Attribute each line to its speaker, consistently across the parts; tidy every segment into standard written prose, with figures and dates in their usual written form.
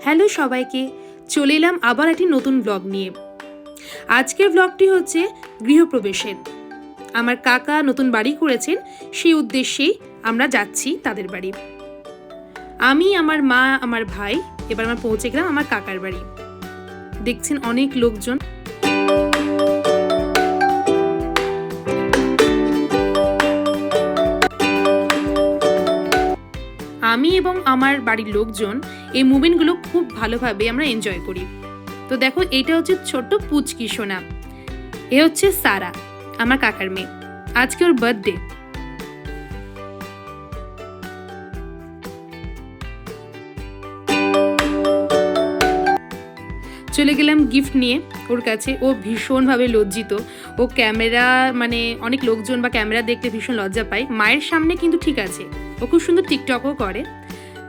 Speaker 1: Hello সবাইকে, চলে এলাম আবার একটি নতুন ব্লগ নিয়ে। আজকের ব্লগটি হচ্ছে গৃহপ্রবেশের। আমার কাকা নতুন বাড়ি করেছেন, সেই উদ্দেশ্যেই আমরা যাচ্ছি তাদের বাড়ি। আমি, আমার মা, আমার ভাই এবার আমরা পৌঁছে গেলাম আমার কাকার বাড়ি। দেখছেন অনেক লোকজন। আমি এবং আমার বাড়ির লোকজন এই মুভমেন্টগুলো খুব ভালোভাবে আমরা এনজয় করি। তো দেখো, এইটা হচ্ছে ছোট্ট পুচকি সোনা, এ হচ্ছে সারা, আমার কাকার মেয়ে। আজকে ওর বার্থডে। চলে গেলাম গিফট নিয়ে ওর কাছে। ও ভীষণভাবে লজ্জিত। ও ক্যামেরা অনেক লোকজন বা ক্যামেরা দেখলে ভীষণ লজ্জা পায়। মায়ের সামনে কিন্তু ঠিক আছে, ও খুব সুন্দর টিকটকও করে।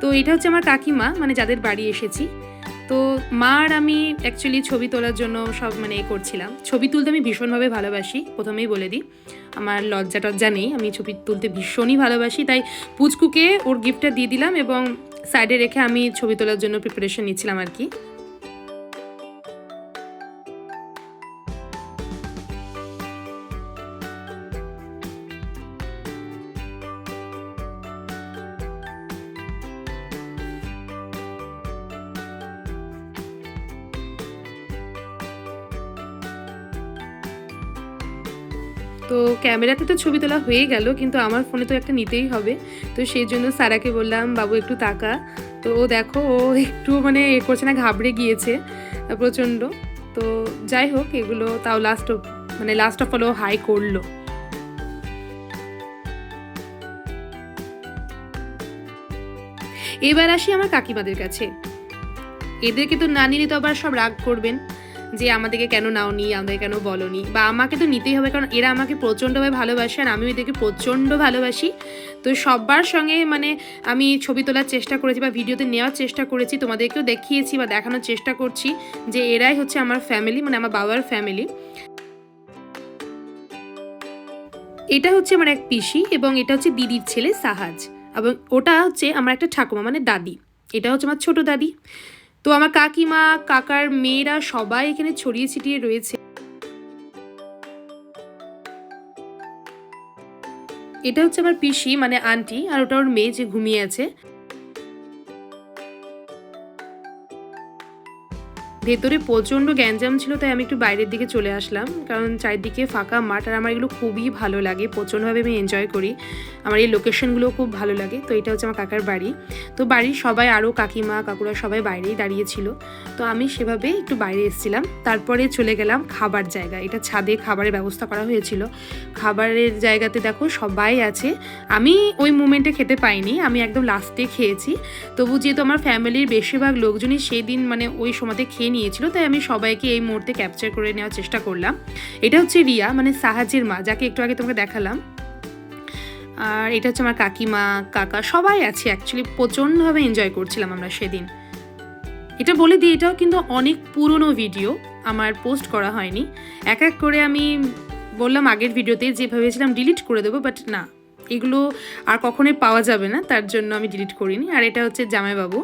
Speaker 1: তো এটা হচ্ছে আমার কাকিমা, যাদের বাড়ি এসেছি। তো মা আর আমি অ্যাকচুয়ালি ছবি তোলার জন্য সব করছিলাম। ছবি তুলতে আমি ভীষণভাবে ভালোবাসি, প্রথমেই বলে দিই। আমার লজ্জা টজ্জা নেই, আমি ছবি তুলতে ভীষণই ভালোবাসি। তাই পুচকুকে ওর গিফটটা দিয়ে দিলাম এবং সাইডে রেখে আমি ছবি তোলার জন্য প্রিপারেশন নিচ্ছিলাম আর কি। তো ক্যামেরাতে তো ছবি তোলা হয়ে গেল, কিন্তু আমার ফোনে তো একটা নিতেই হবে। তো সেই জন্য সারাকে বললাম, বাবু একটু তাকা। তো ও দেখো, ও একটু এ করছে না, ঘাবড়ে গিয়েছে প্রচণ্ড। তো যাই হোক, এগুলো তাও লাস্ট অফ অল ও হাই করলো। এবার আসি আমার কাকিমাদের কাছে। এদেরকে তো না নিলে তো আবার সব রাগ করবেন যে আমাদেরকে কেন নাওনি, আমাদের কেন বলনি, বা আমাকে তো নিতেই হবে, কারণ এরা আমাকে প্রচণ্ডভাবে ভালোবাসে আর আমিও এদেরকে প্রচণ্ড ভালোবাসি। তো সবার সঙ্গে আমি ছবি তোলার চেষ্টা করেছি বা ভিডিওতে নেওয়ার চেষ্টা করেছি, তোমাদেরকেও দেখিয়েছি বা দেখানোর চেষ্টা করছি যে এরাই হচ্ছে আমার ফ্যামিলি, আমার বাবার ফ্যামিলি। এটা হচ্ছে আমার এক পিসি এবং এটা হচ্ছে দিদির ছেলে সাহাজ, এবং ওটা হচ্ছে আমার একটা ঠাকুমা দাদি। এটা হচ্ছে আমার ছোট দাদি। তো আমার কাকিমা, কাকার মেয়েরা সবাই এখানে ছড়িয়ে ছিটিয়ে রয়েছে। এটা হচ্ছে আমার পিসি আন্টি, আর ওটা ওর মেয়ে যে ঘুমিয়ে আছে। ভেতরে প্রচণ্ড গ্যাঞ্জাম ছিল, তাই আমি একটু বাইরের দিকে চলে আসলাম, কারণ চারিদিকে ফাঁকা মাঠ আর আমার এগুলো খুবই ভালো লাগে, প্রচণ্ডভাবে আমি এনজয় করি। আমার এই লোকেশনগুলো খুব ভালো লাগে। তো এটা হচ্ছে আমার কাকার বাড়ি। তো বাড়ির সবাই, আরও কাকিমা কাকুরা সবাই বাইরেই দাঁড়িয়েছিল। তো আমি সেভাবে একটু বাইরে এসেছিলাম। তারপরে চলে গেলাম খাবার জায়গা। এটা ছাদে খাবারের ব্যবস্থা করা হয়েছিল। খাবারের জায়গাতে দেখো সবাই আছে। আমি ওই মুমেন্টে খেতে পাইনি, আমি একদম লাস্টে খেয়েছি। তবু যেহেতু আমার ফ্যামিলির বেশিরভাগ লোকজনই সেই দিন ওই সময়তে খেয়ে নিয়েছিল, তাই আমি সবাইকে এই মুহূর্তে ক্যাপচার করে নেওয়ার চেষ্টা করলাম। এটা হচ্ছে রিয়া, সাহাজের মা, যাকে একটু আগে তোমাকে দেখালাম। আর এটা হচ্ছে আমার কাকিমা, কাকা, সবাই আছে। অ্যাকচুয়ালি প্রচণ্ডভাবে এনজয় করছিলাম আমরা সেদিন। এটা বলে দিই, এটাও কিন্তু অনেক পুরনো ভিডিও, আমার পোস্ট করা হয়নি। এক এক করে আমি বললাম আগের ভিডিওতে যে ভেবেছিলাম ডিলিট করে দেবো, বাট না, এগুলো আর কখনোই পাওয়া যাবে না, তার জন্য আমি ডিলিট করিনি। আর এটা হচ্ছে জামাইবাবু।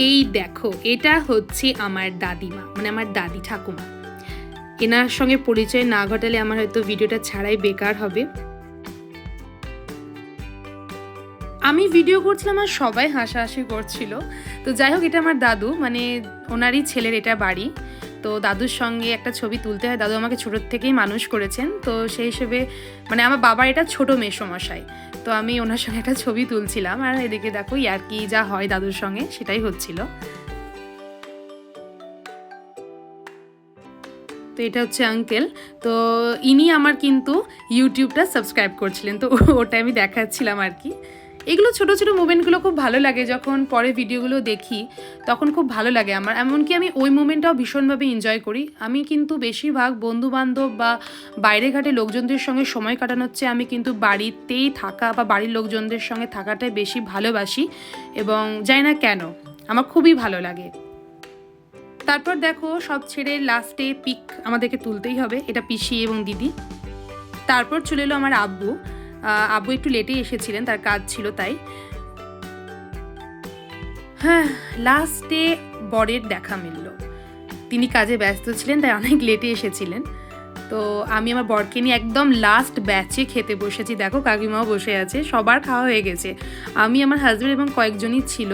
Speaker 1: এই দেখো, এটা হচ্ছে আমার দাদিমা, আমার দাদি ঠাকুমা। এনার সঙ্গে পরিচয় না ঘটালে আমার হয়তো ভিডিওটা ছাড়াই বেকার হবে। আমি ভিডিও করছিলাম আর সবাই হাসাহাসি করছিল। তো যাই হোক, এটা আমার দাদু, ওনারই ছেলের এটা বাড়ি। তো দাদুর সঙ্গে একটা ছবি তুলতে হয়। দাদু আমাকে ছোটোর থেকেই মানুষ করেছেন, তো সেই হিসেবে আমার বাবার এটা ছোটো মেসোমশাই। তো আমি ওনার সঙ্গে একটা ছবি তুলছিলাম, আর এদিকে দেখো ইয়ার্কি যা হয় দাদুর সঙ্গে সেটাই হচ্ছিল। তো এটা হচ্ছে আঙ্কেল। তো ইনি আমার কিন্তু ইউটিউবটা সাবস্ক্রাইব করছিলেন, তো ওটা আমি দেখাচ্ছিলাম আর কি। এগুলো ছোটো ছোটো মোমেন্টগুলো খুব ভালো লাগে, যখন পরে ভিডিওগুলো দেখি তখন খুব ভালো লাগে আমার। এমনকি আমি ওই মোমেন্টটাও ভীষণভাবে এনজয় করি। আমি কিন্তু বেশিরভাগ বন্ধুবান্ধব বা বাইরে ঘাটে লোকজনদের সঙ্গে সময় কাটানোর চেয়ে আমি কিন্তু বাড়িতেই থাকা বা বাড়ির লোকজনদের সঙ্গে থাকাটাই বেশি ভালোবাসি, এবং জানি না কেন আমার খুবই ভালো লাগে। তারপর দেখো সব ছেড়ে লাস্টে পিক আমাদেরকে তুলতেই হবে, এটা পিসি এবং দিদি। তারপর চলে এলো আমার আব্বু। আব্বু একটু লেটে এসেছিলেন, তার কাজ ছিল তাই। হ্যাঁ, লাস্টে বরের দেখা মিলল। তিনি কাজে ব্যস্ত ছিলেন তাই অনেক লেটে এসেছিলেন। তো আমি আমার বরকে নিয়ে একদম লাস্ট ব্যাচে খেতে বসেছি। দেখো কাকিমাও বসে আছে, সবার খাওয়া হয়ে গেছে। আমি, আমার হাজব্যান্ড এবং কয়েকজনই ছিল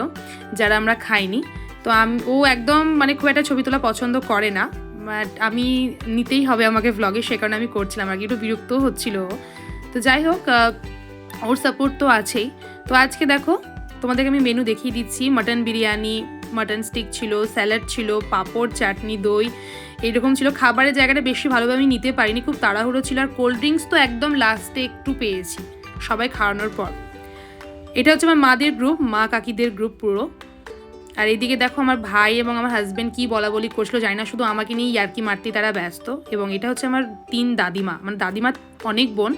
Speaker 1: যারা আমরা খাইনি। তো ও একদম মানে খুব একটা ছবি তোলা পছন্দ করে না, বাট আমি নিতেই হবে আমাকে ভ্লগে, সে কারণে আমি করছিলাম আর কি। একটু বিরক্তও হচ্ছিল। তো যাই হোক, ওর সাপোর্ট তো আছেই। তো আজকে দেখো তোমাদেরকে আমি মেনু দেখিয়ে দিচ্ছি। মাটন বিরিয়ানি, মাটন স্টিক ছিল, স্যালাড ছিল, পাঁপড়, চাটনি, দই, এইরকম ছিল। খাবারের জায়গাটা বেশি ভালোভাবে আমি নিতে পারিনি, খুব তাড়াহুড়ো ছিল। আর কোল্ড ড্রিঙ্কস তো একদম লাস্টে একটু পেয়েছি সবাই খাওয়ানোর পর। এটা হচ্ছে আমার মাদের গ্রুপ, মা কাকিদের গ্রুপ পুরো। আর এইদিকে দেখো আমার ভাই এবং আমার হাজব্যান্ড কি বলা বলি করছিল জানি না, শুধু আমাকে নিয়ে ইয়ার্কি মারতে তারা ব্যস্ত। এবং এটা হচ্ছে আমার 3 দাদিমা, মানে দাদিমা অনেক বোন,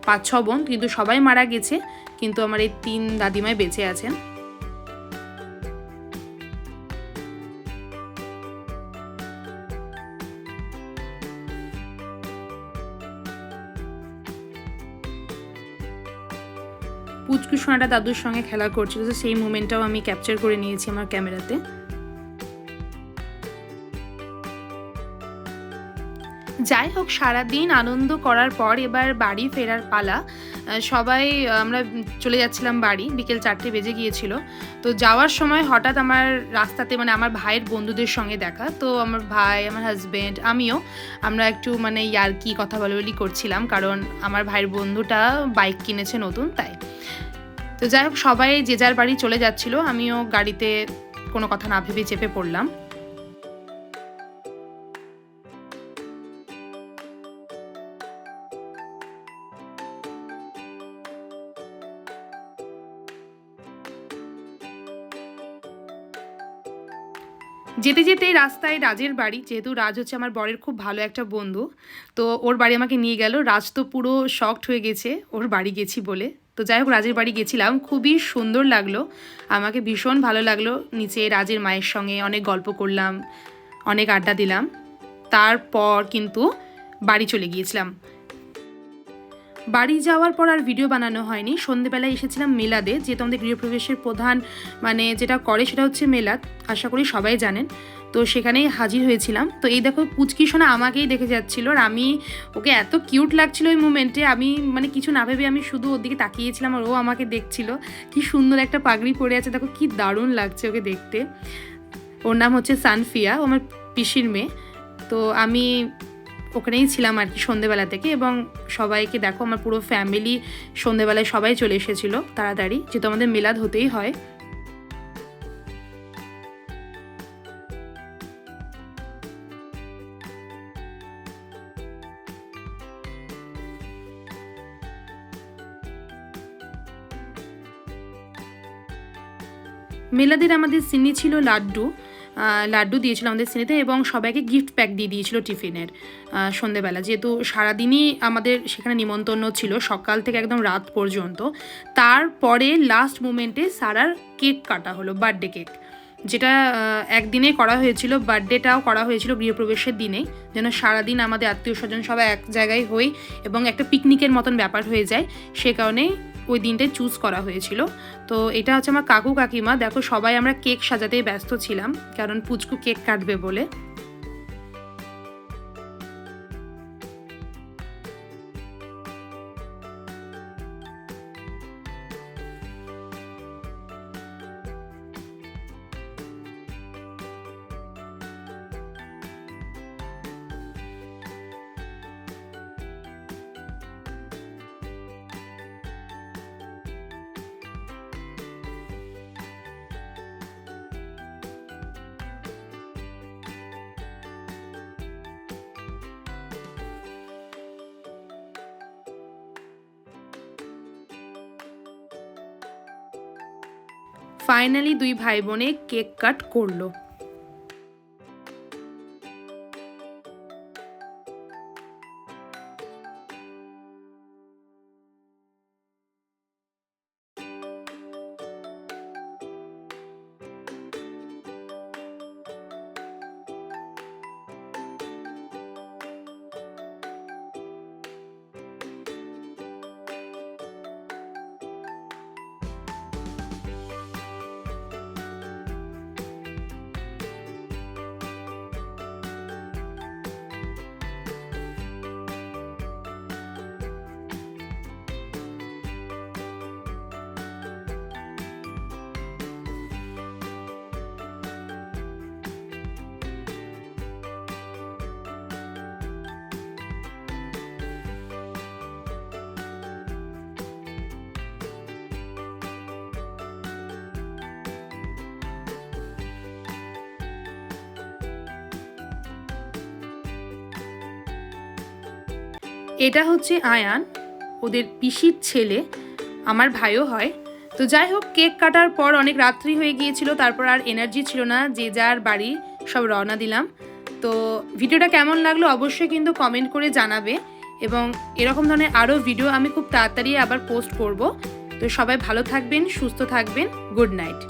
Speaker 1: 5-6 বোন, কিন্তু সবাই মারা গেছে, কিন্তু আমার এই 3 দাদিমাই বেঁচে আছেন। পুচকু সোনাটা দাদুর সঙ্গে খেলা করছিল, তো সেই মোমেন্টটাও আমি ক্যাপচার করে নিয়েছি আমার ক্যামেরাতে। যাই হোক, সারাদিন আনন্দ করার পর এবার বাড়ি ফেরার পালা। সবাই আমরা চলে যাচ্ছিলাম বাড়ি, বিকেল 4টে বেজে গিয়েছিল। তো যাওয়ার সময় হঠাৎ আমার রাস্তাতে মানে আমার ভাইয়ের বন্ধুদের সঙ্গে দেখা। তো আমার ভাই, আমার হাজব্যান্ড, আমিও আমরা একটু মানে ইয়ার্কি কথা বলি করছিলাম, কারণ আমার ভাইয়ের বন্ধুটা বাইক কিনেছে নতুন, তাই। তো যাই হোক, সবাই যে যার বাড়ি চলে যাচ্ছিল, আমিও গাড়িতে কোনো কথা না ভেবে চেপে পড়লাম। যেতে যেতে রাস্তায় রাজের বাড়ি, যেহেতু রাজ হচ্ছে আমার বরের খুব ভালো একটা বন্ধু, তো ওর বাড়ি আমাকে নিয়ে গেল। রাজ তো পুরো শকড হয়ে গেছে ওর বাড়ি গেছি বলে। তো যাই হোক, রাজের বাড়ি গেছিলাম, খুবই সুন্দর লাগলো, আমাকে ভীষণ ভালো লাগলো। নিচে রাজের মায়ের সঙ্গে অনেক গল্প করলাম, অনেক আড্ডা দিলাম। তারপর কিন্তু বাড়ি চলে গিয়েছিলাম। বাড়ি যাওয়ার পর আর ভিডিও বানানো হয়নি। সন্ধেবেলায় এসেছিলাম মেলাদে, যেহেতু আমাদের গৃহপ্রবেশের প্রধান মানে যেটা করে সেটা হচ্ছে মেলাদ, আশা করি সবাই জানেন। তো সেখানেই হাজির হয়েছিলাম। তো এই দেখো পুচকি সোনা আমাকেই দেখে যাচ্ছিল, আর আমি ওকে এত কিউট লাগছিল ওই মুমেন্টে, আমি মানে কিছু না ভেবে আমি শুধু ওর দিকে তাকিয়েছিলাম আর ও আমাকে দেখছিল। কি সুন্দর একটা পাগড়ি পরে আছে, দেখো কি দারুণ লাগছে ওকে দেখতে। ওর নাম হচ্ছে সানফিয়া, ও আমার পিসির মেয়ে। তো আমি ওখানেই ছিলাম আর কি সন্ধেবেলা থেকে, এবং সবাইকে দেখো আমার পুরো ফ্যামিলি সন্ধেবেলায় সবাই চলে এসেছিলো তাড়াতাড়ি, যেহেতু আমাদের মিলাদ হতেই হয়। মেলাদের আমাদের সিনি ছিল লাড্ডু, লাড্ডু দিয়েছিল আমাদের সিনিতে, এবং সবাইকে গিফট প্যাক দিয়ে দিয়েছিল টিফিনের সন্ধেবেলা। যেহেতু সারাদিনই আমাদের সেখানে নিমন্ত্রণ ছিল, সকাল থেকে একদম রাত পর্যন্ত। তারপরে লাস্ট মোমেন্টে সারার কেক কাটা হলো, বার্থডে কেক, যেটা একদিনে করা হয়েছিল। বার্থডেটাও করা হয়েছিল গৃহপ্রবেশের দিনেই, যেন সারাদিন আমাদের আত্মীয় স্বজন সবাই এক জায়গায় হই এবং একটা পিকনিকের মতন ব্যাপার হয়ে যায়, সে কারণেই ওই দিনটাই চুজ করা হয়েছিল। তো এটা হচ্ছে আমার কাকু কাকিমা, দেখো সবাই আমরা কেক সাজাতেই ব্যস্ত ছিলাম, কারণ পুচকু কেক কাটবে বলে। ফাইনালি দুই ভাই বোনে কেক কাট করলো। এটা হচ্ছে আয়ান, ওদের পিসির ছেলে, আমার ভাইও হয়। তো যাই হোক, কেক কাটার পর অনেক রাত্রি হয়ে গিয়েছিল, তারপর আর এনার্জি ছিল না, যে যার বাড়ি সব রওনা দিলাম। তো ভিডিওটা কেমন লাগলো অবশ্যই কিন্তু কমেন্ট করে জানাবে, এবং এরকম ধরনের আরও ভিডিও আমি খুব তাড়াতাড়ি আবার পোস্ট করব। তো সবাই ভালো থাকবেন, সুস্থ থাকবেন, গুড নাইট।